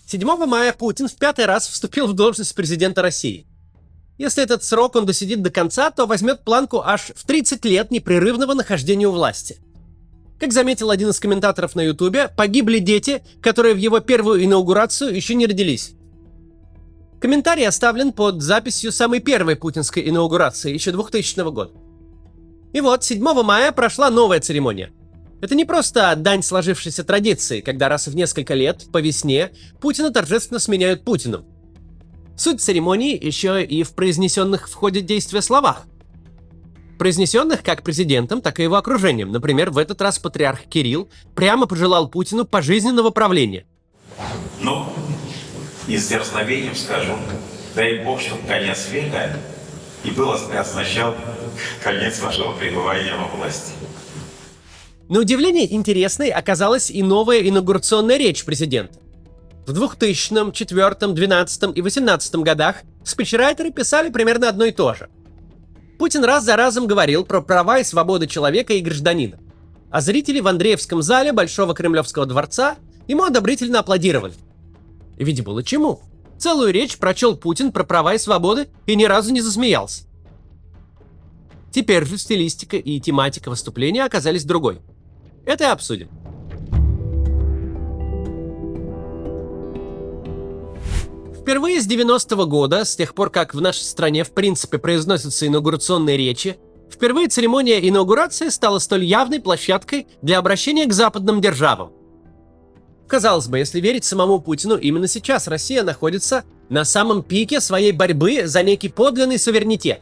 7 мая Путин в 5-й раз вступил в должность президента России. Если этот срок он досидит до конца, то возьмет планку аж в 30 лет непрерывного нахождения у власти. Как заметил один из комментаторов на Ютубе, погибли дети, которые в его первую инаугурацию еще не родились. Комментарий оставлен под записью самой первой путинской инаугурации еще 2000 года. И вот 7 мая прошла новая церемония. Это не просто дань сложившейся традиции, когда раз в несколько лет, по весне, Путина торжественно сменяют Путиным. Суть церемонии еще и в произнесенных в ходе действия словах. Произнесенных как президентом, так и его окружением. Например, в этот раз патриарх Кирилл прямо пожелал Путину пожизненного правления. Ну, и с дерзновением скажу, дай Бог, чтобы конец века и был означал конец вашего пребывания во власти. На удивление интересной оказалась и новая инаугурационная речь президента. В 2000, 2004, 2012 и 2018 годах спичрайтеры писали примерно одно и то же. Путин раз за разом говорил про права и свободы человека и гражданина. А зрители в Андреевском зале Большого Кремлевского дворца ему одобрительно аплодировали. И ведь было чему. Целую речь прочел Путин про права и свободы и ни разу не засмеялся. Теперь же стилистика и тематика выступления оказались другой. Это и обсудим. Впервые с 90-го года, с тех пор, как в нашей стране в принципе произносятся инаугурационные речи, впервые церемония инаугурации стала столь явной площадкой для обращения к западным державам. Казалось бы, если верить самому Путину, именно сейчас Россия находится на самом пике своей борьбы за некий подлинный суверенитет.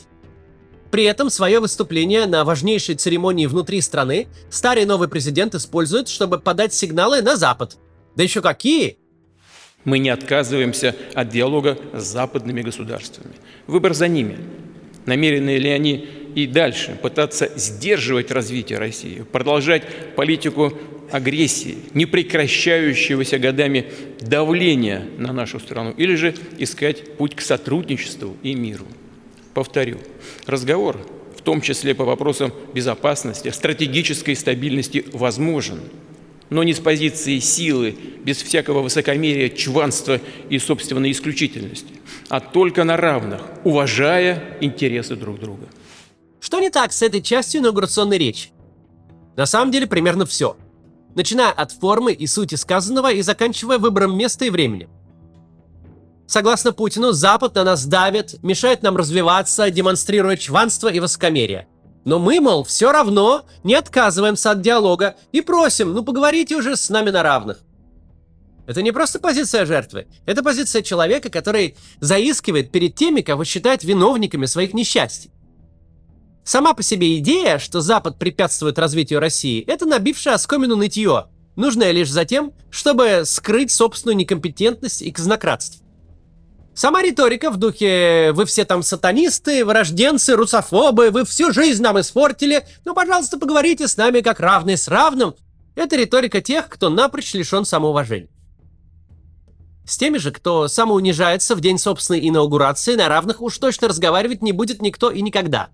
При этом свое выступление на важнейшей церемонии внутри страны старый и новый президент используют, чтобы подать сигналы на Запад. Да еще какие! Мы не отказываемся от диалога с западными государствами. Выбор за ними. Намерены ли они и дальше пытаться сдерживать развитие России, продолжать политику агрессии, не прекращающегося годами давления на нашу страну, или же искать путь к сотрудничеству и миру. Повторю, разговор, в том числе по вопросам безопасности, стратегической стабильности, возможен, но не с позиции силы, без всякого высокомерия, чванства и собственной исключительности, а только на равных, уважая интересы друг друга. Что не так с этой частью инаугурационной речи? На самом деле примерно все. Начиная от формы и сути сказанного и заканчивая выбором места и времени. Согласно Путину, Запад на нас давит, мешает нам развиваться, демонстрируя чванство и высокомерие. Но мы, мол, все равно не отказываемся от диалога и просим, поговорите уже с нами на равных. Это не просто позиция жертвы, это позиция человека, который заискивает перед теми, кого считает виновниками своих несчастий. Сама по себе идея, что Запад препятствует развитию России, это набившее оскомину нытье, нужное лишь за тем, чтобы скрыть собственную некомпетентность и казнократство. Сама риторика в духе «вы все там сатанисты, вырожденцы, русофобы, вы всю жизнь нам испортили, пожалуйста, поговорите с нами как равный с равным» — это риторика тех, кто напрочь лишен самоуважения. С теми же, кто самоунижается в день собственной инаугурации, на равных уж точно разговаривать не будет никто и никогда.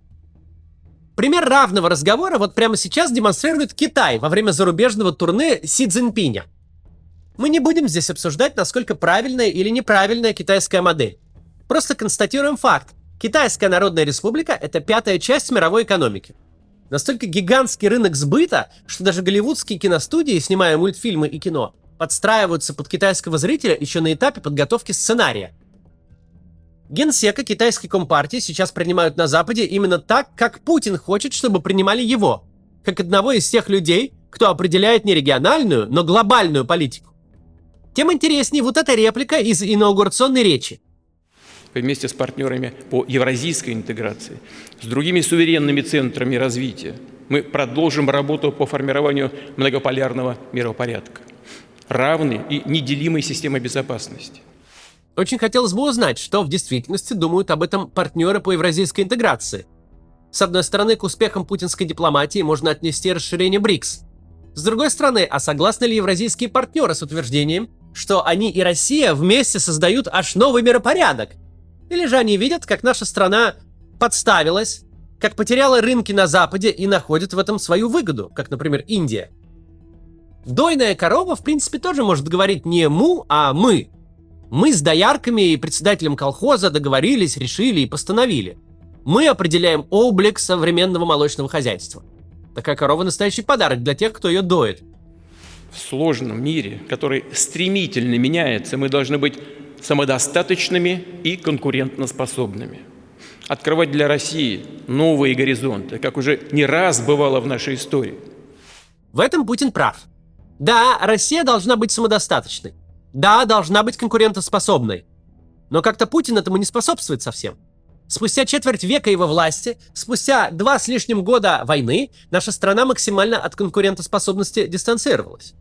Пример равного разговора вот прямо сейчас демонстрирует Китай во время зарубежного турне Си Цзиньпиня. Мы не будем здесь обсуждать, насколько правильная или неправильная китайская модель. Просто констатируем факт. Китайская Народная Республика – это 5-я часть мировой экономики. Настолько гигантский рынок сбыта, что даже голливудские киностудии, снимая мультфильмы и кино, подстраиваются под китайского зрителя еще на этапе подготовки сценария. Генсека китайской компартии сейчас принимают на Западе именно так, как Путин хочет, чтобы принимали его, как одного из тех людей, кто определяет не региональную, но глобальную политику. Тем интереснее вот эта реплика из инаугурационной речи. Вместе с партнерами по евразийской интеграции, с другими суверенными центрами развития мы продолжим работу по формированию многополярного миропорядка, равной и неделимой системы безопасности. Очень хотелось бы узнать, что в действительности думают об этом партнеры по евразийской интеграции. С одной стороны, к успехам путинской дипломатии можно отнести расширение БРИКС. С другой стороны, а согласны ли евразийские партнеры с утверждением, что они и Россия вместе создают аж новый миропорядок? Или же они видят, как наша страна подставилась, как потеряла рынки на Западе и находит в этом свою выгоду, как, например, Индия? Дойная корова, в принципе, тоже может говорить не «му», а «мы». Мы с доярками и председателем колхоза договорились, решили и постановили. Мы определяем облик современного молочного хозяйства. Такая корова – настоящий подарок для тех, кто ее доит. В сложном мире, который стремительно меняется, мы должны быть самодостаточными и конкурентоспособными. Открывать для России новые горизонты, как уже не раз бывало в нашей истории. В этом Путин прав. Да, Россия должна быть самодостаточной. Да, должна быть конкурентоспособной. Но как-то Путин этому не способствует совсем. Спустя четверть века его власти, спустя 2 с лишним года войны, наша страна максимально от конкурентоспособности дистанцировалась.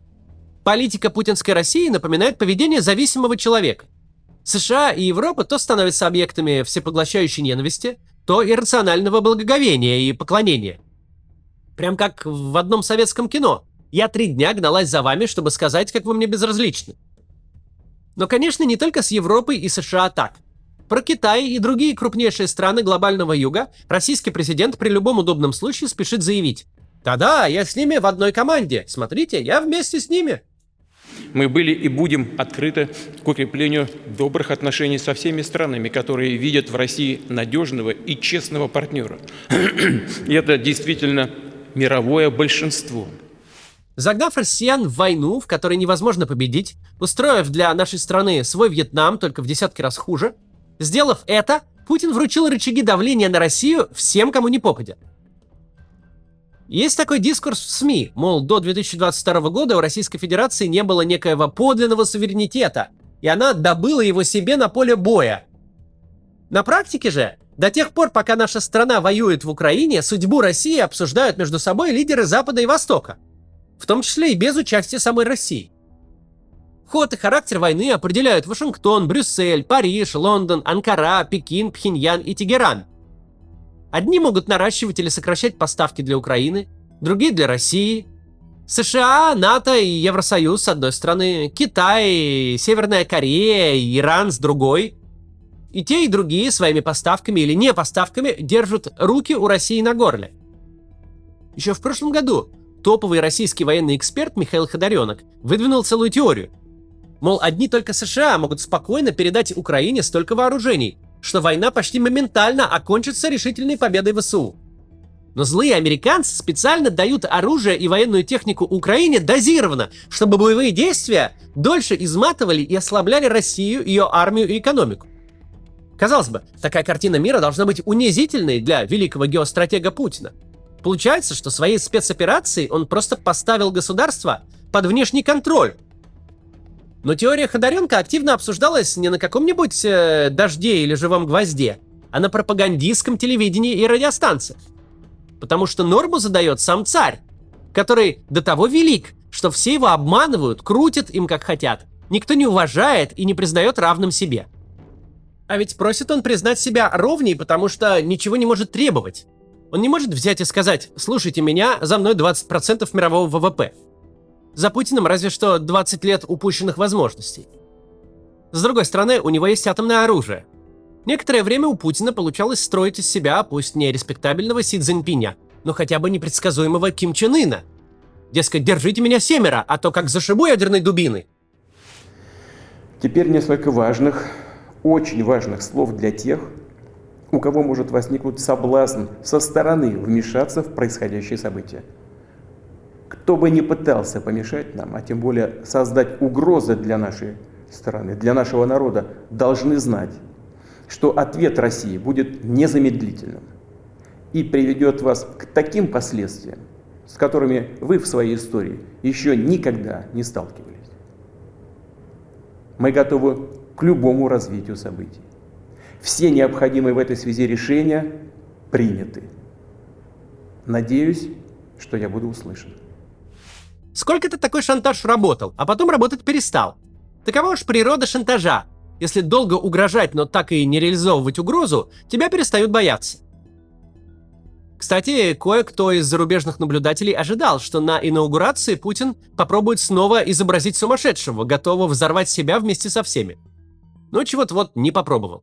Политика путинской России напоминает поведение зависимого человека. США и Европа то становятся объектами всепоглощающей ненависти, то иррационального благоговения и поклонения. Прям как в одном советском кино. Я 3 дня гналась за вами, чтобы сказать, как вы мне безразличны. Но, конечно, не только с Европой и США так. Про Китай и другие крупнейшие страны глобального юга российский президент при любом удобном случае спешит заявить: «Да-да, я с ними в одной команде. Смотрите, я вместе с ними». Мы были и будем открыты к укреплению добрых отношений со всеми странами, которые видят в России надежного и честного партнера. И это действительно мировое большинство. Загнав россиян в войну, в которой невозможно победить, устроив для нашей страны свой Вьетнам, только в десятки раз хуже, сделав это, Путин вручил рычаги давления на Россию всем, кому не попадя. Есть такой дискурс в СМИ, мол, до 2022 года у Российской Федерации не было некоего подлинного суверенитета, и она добыла его себе на поле боя. На практике же, до тех пор, пока наша страна воюет в Украине, судьбу России обсуждают между собой лидеры Запада и Востока, в том числе и без участия самой России. Ход и характер войны определяют Вашингтон, Брюссель, Париж, Лондон, Анкара, Пекин, Пхеньян и Тегеран. Одни могут наращивать или сокращать поставки для Украины, другие для России. США, НАТО и Евросоюз с одной стороны, Китай, Северная Корея, Иран с другой. И те, и другие своими поставками или не поставками держат руки у России на горле. Еще в прошлом году топовый российский военный эксперт Михаил Ходоренок выдвинул целую теорию. Мол, одни только США могут спокойно передать Украине столько вооружений, что война почти моментально окончится решительной победой ВСУ. Но злые американцы специально дают оружие и военную технику Украине дозированно, чтобы боевые действия дольше изматывали и ослабляли Россию, ее армию и экономику. Казалось бы, такая картина мира должна быть унизительной для великого геостратега Путина. Получается, что своей спецоперацией он просто поставил государство под внешний контроль. Но теория Ходоренка активно обсуждалась не на каком-нибудь дожде или живом гвозде, а на пропагандистском телевидении и радиостанциях. Потому что норму задает сам царь, который до того велик, что все его обманывают, крутят им как хотят. Никто не уважает и не признает равным себе. А ведь просит он признать себя ровней, потому что ничего не может требовать. Он не может взять и сказать: «Слушайте меня, за мной 20% мирового ВВП». За Путиным разве что 20 лет упущенных возможностей. С другой стороны, у него есть атомное оружие. Некоторое время у Путина получалось строить из себя, пусть не респектабельного Си Цзиньпиня, но хотя бы непредсказуемого Ким Чен Ына. Дескать, держите меня 7, а то как зашибу ядерной дубиной. Теперь несколько важных, очень важных слов для тех, у кого может возникнуть соблазн со стороны вмешаться в происходящие события. Кто бы ни пытался помешать нам, а тем более создать угрозы для нашей страны, для нашего народа, должны знать, что ответ России будет незамедлительным и приведет вас к таким последствиям, с которыми вы в своей истории еще никогда не сталкивались. Мы готовы к любому развитию событий. Все необходимые в этой связи решения приняты. Надеюсь, что я буду услышан. Сколько-то такой шантаж работал, а потом работать перестал. Такова уж природа шантажа. Если долго угрожать, но так и не реализовывать угрозу, тебя перестают бояться. Кстати, кое-кто из зарубежных наблюдателей ожидал, что на инаугурации Путин попробует снова изобразить сумасшедшего, готового взорвать себя вместе со всеми. Но чего-то вот не попробовал.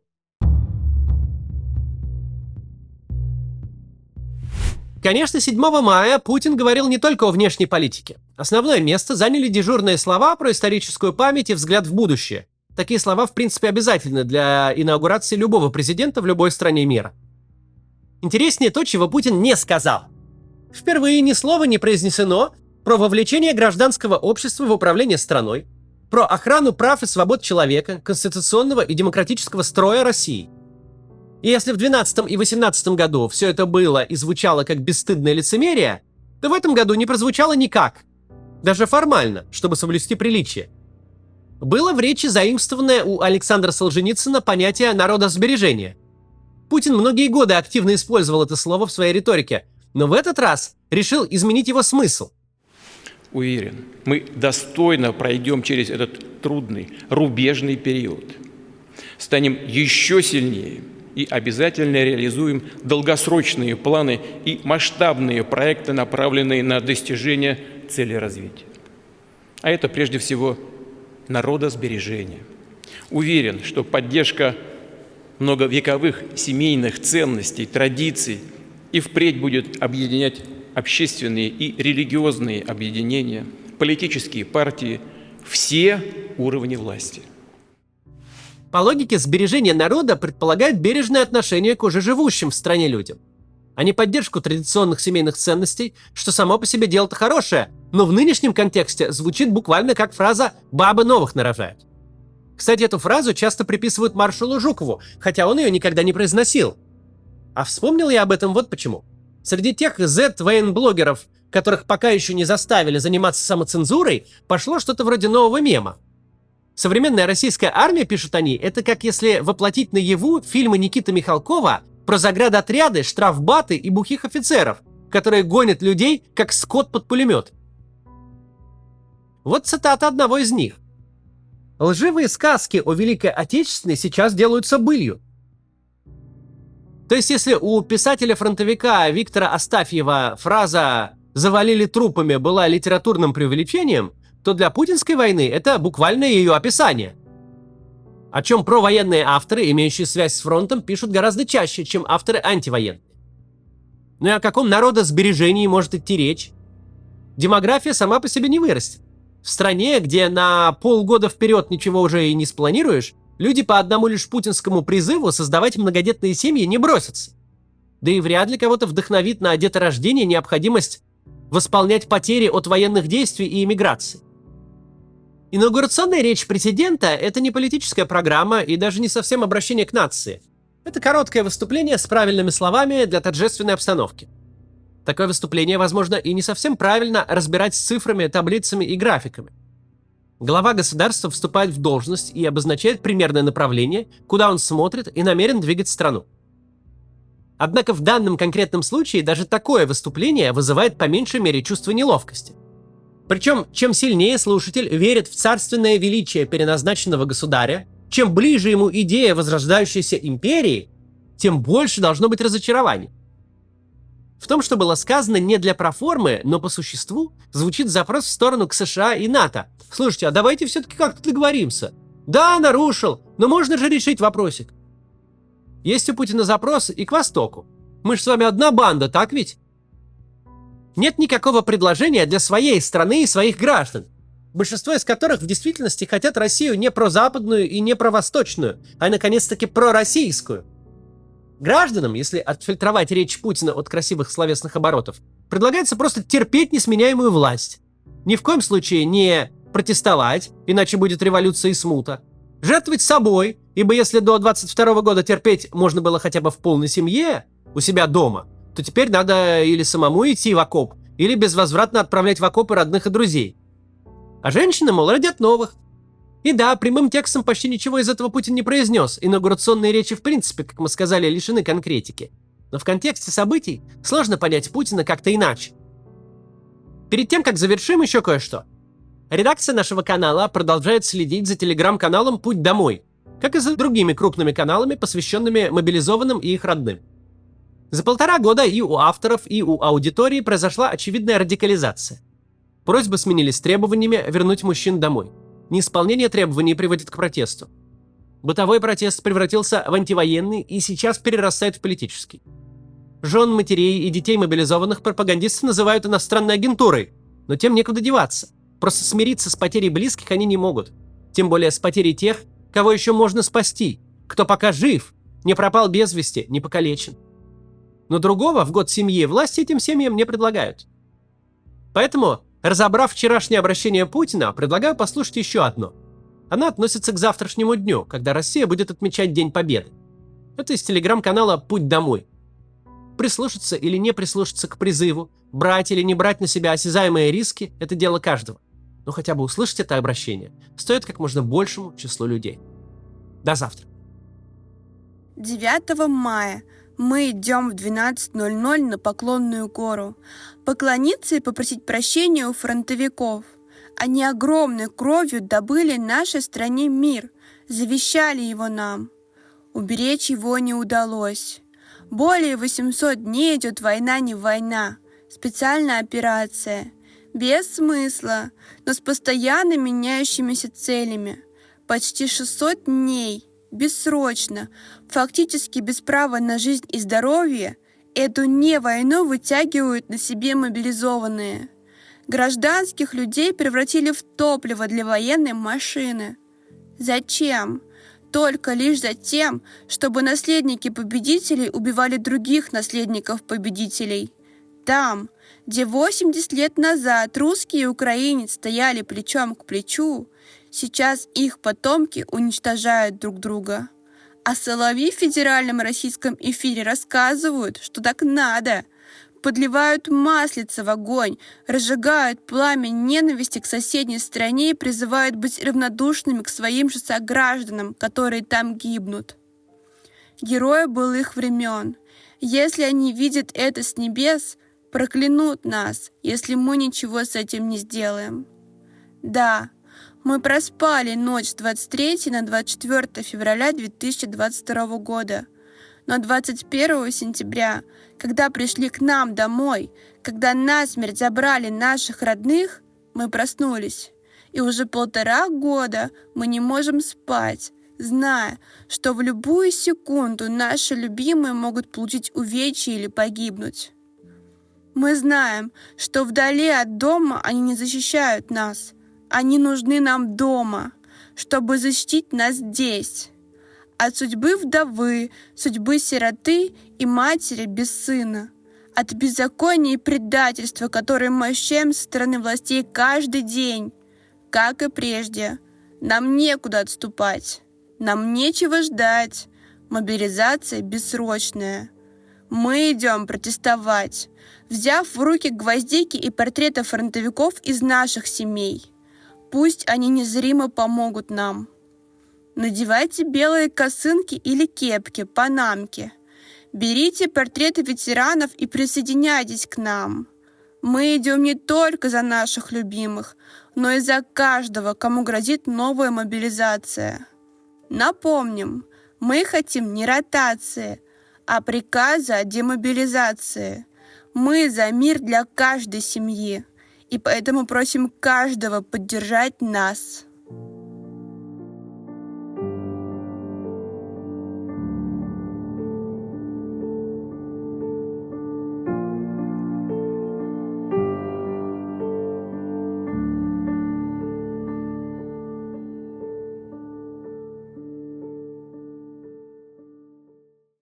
Конечно, 7 мая Путин говорил не только о внешней политике. Основное место заняли дежурные слова про историческую память и взгляд в будущее. Такие слова, в принципе, обязательны для инаугурации любого президента в любой стране мира. Интереснее то, чего Путин не сказал. Впервые ни слова не произнесено про вовлечение гражданского общества в управление страной, про охрану прав и свобод человека, конституционного и демократического строя России. И если в 2012 и 2018 году все это было и звучало как бесстыдное лицемерие, то в этом году не прозвучало никак, даже формально, чтобы соблюсти приличие. Было в речи заимствованное у Александра Солженицына понятие народосбережения. Путин многие годы активно использовал это слово в своей риторике, но в этот раз решил изменить его смысл. Уверен, мы достойно пройдем через этот трудный, рубежный период. Станем еще сильнее и обязательно реализуем долгосрочные планы и масштабные проекты, направленные на достижение целей развития. А это прежде всего народосбережение. Уверен, что поддержка многовековых семейных ценностей, традиций и впредь будет объединять общественные и религиозные объединения, политические партии, все уровни власти. По логике, сбережение народа предполагает бережное отношение к уже живущим в стране людям, а не поддержку традиционных семейных ценностей, что само по себе дело-то хорошее, но в нынешнем контексте звучит буквально как фраза «бабы новых нарожают». Кстати, эту фразу часто приписывают маршалу Жукову, хотя он ее никогда не произносил. А вспомнил я об этом вот почему. Среди тех Z-военблогеров, которых пока еще не заставили заниматься самоцензурой, пошло что-то вроде нового мема. Современная российская армия, пишут они, это как если воплотить наяву фильмы Никиты Михалкова про заградотряды, штрафбаты и бухих офицеров, которые гонят людей, как скот под пулемет. Вот цитата одного из них. «Лживые сказки о Великой Отечественной сейчас делаются былью». То есть, если у писателя-фронтовика Виктора Астафьева фраза «завалили трупами» была литературным преувеличением, то для путинской войны это буквально ее описание. О чем провоенные авторы, имеющие связь с фронтом, пишут гораздо чаще, чем авторы антивоенные. Ну и о каком народосбережении может идти речь? Демография сама по себе не вырастет. В стране, где на полгода вперед ничего уже и не спланируешь, люди по одному лишь путинскому призыву создавать многодетные семьи не бросятся. Да и вряд ли кого-то вдохновит на деторождение необходимость восполнять потери от военных действий и эмиграции. Инаугурационная речь президента – это не политическая программа и даже не совсем обращение к нации. Это короткое выступление с правильными словами для торжественной обстановки. Такое выступление, возможно, и не совсем правильно разбирать с цифрами, таблицами и графиками. Глава государства вступает в должность и обозначает примерное направление, куда он смотрит и намерен двигать страну. Однако в данном конкретном случае даже такое выступление вызывает по меньшей мере чувство неловкости. Причем, чем сильнее слушатель верит в царственное величие переназначенного государя, чем ближе ему идея возрождающейся империи, тем больше должно быть разочарований. В том, что было сказано не для проформы, но по существу, звучит запрос в сторону к США и НАТО. Слушайте, а давайте все-таки как-то договоримся. Да, нарушил, но можно же решить вопросик. Есть у Путина запрос и к Востоку. Мы же с вами одна банда, так ведь? Нет никакого предложения для своей страны и своих граждан, большинство из которых в действительности хотят Россию не прозападную и не провосточную, а наконец-таки пророссийскую. Гражданам, если отфильтровать речь Путина от красивых словесных оборотов, предлагается просто терпеть несменяемую власть. Ни в коем случае не протестовать, иначе будет революция и смута. Жертвовать собой, ибо если до 22 года терпеть можно было хотя бы в полной семье, у себя дома, то теперь надо или самому идти в окоп, или безвозвратно отправлять в окопы родных и друзей. А женщины, мол, родят новых. И да, прямым текстом почти ничего из этого Путин не произнес. Инаугурационные речи в принципе, как мы сказали, лишены конкретики. Но в контексте событий сложно понять Путина как-то иначе. Перед тем, как завершим, еще кое-что. Редакция нашего канала продолжает следить за телеграм-каналом «Путь домой», как и за другими крупными каналами, посвященными мобилизованным и их родным. За 1,5 года и у авторов, и у аудитории произошла очевидная радикализация. Просьбы сменились требованиями вернуть мужчин домой. Неисполнение требований приводит к протесту. Бытовой протест превратился в антивоенный и сейчас перерастает в политический. Жен, матерей и детей мобилизованных пропагандисты называют иностранной агентурой, но тем некуда деваться. Просто смириться с потерей близких они не могут. Тем более с потерей тех, кого еще можно спасти, кто пока жив, не пропал без вести, не покалечен. Но другого в год семьи власти этим семьям не предлагают. Поэтому, разобрав вчерашнее обращение Путина, предлагаю послушать еще одно. Оно относится к завтрашнему дню, когда Россия будет отмечать День Победы. Это из телеграм-канала «Путь домой». Прислушаться или не прислушаться к призыву, брать или не брать на себя осязаемые риски – это дело каждого. Но хотя бы услышать это обращение стоит как можно большему числу людей. До завтра. 9 мая мы идем в 12:00 на Поклонную гору. Поклониться и попросить прощения у фронтовиков. Они огромной кровью добыли нашей стране мир, завещали его нам. Уберечь его не удалось. Более 800 дней идет война не война, специальная операция. Без смысла, но с постоянно меняющимися целями. Почти 600 дней, бессрочно, фактически без права на жизнь и здоровье, эту не войну вытягивают на себе мобилизованные. Гражданских людей превратили в топливо для военной машины. Зачем? Только лишь за тем, чтобы наследники победителей убивали других наследников победителей. Там, где 80 лет назад русский и украинец стояли плечом к плечу, сейчас их потомки уничтожают друг друга. А соловьи в федеральном российском эфире рассказывают, что так надо. Подливают маслица в огонь, разжигают пламя ненависти к соседней стране и призывают быть равнодушными к своим же согражданам, которые там гибнут. Герои былых времен, если они видят это с небес, проклянут нас, если мы ничего с этим не сделаем. Да, мы проспали ночь с 23 на 24 февраля 2022 года. Но 21 сентября, когда пришли к нам домой, когда насмерть забрали наших родных, мы проснулись. И уже 1,5 года мы не можем спать, зная, что в любую секунду наши любимые могут получить увечья или погибнуть. Мы знаем, что вдали от дома они не защищают нас. Они нужны нам дома, чтобы защитить нас здесь. От судьбы вдовы, судьбы сироты и матери без сына. От беззакония и предательства, которые мы ощущаем со стороны властей каждый день. Как и прежде, нам некуда отступать. Нам нечего ждать. Мобилизация бессрочная. Мы идем протестовать, взяв в руки гвоздики и портреты фронтовиков из наших семей. Пусть они незримо помогут нам. Надевайте белые косынки или кепки, панамки. Берите портреты ветеранов и присоединяйтесь к нам. Мы идем не только за наших любимых, но и за каждого, кому грозит новая мобилизация. Напомним, мы хотим не ротации, а приказа о демобилизации. Мы за мир для каждой семьи, и поэтому просим каждого поддержать нас.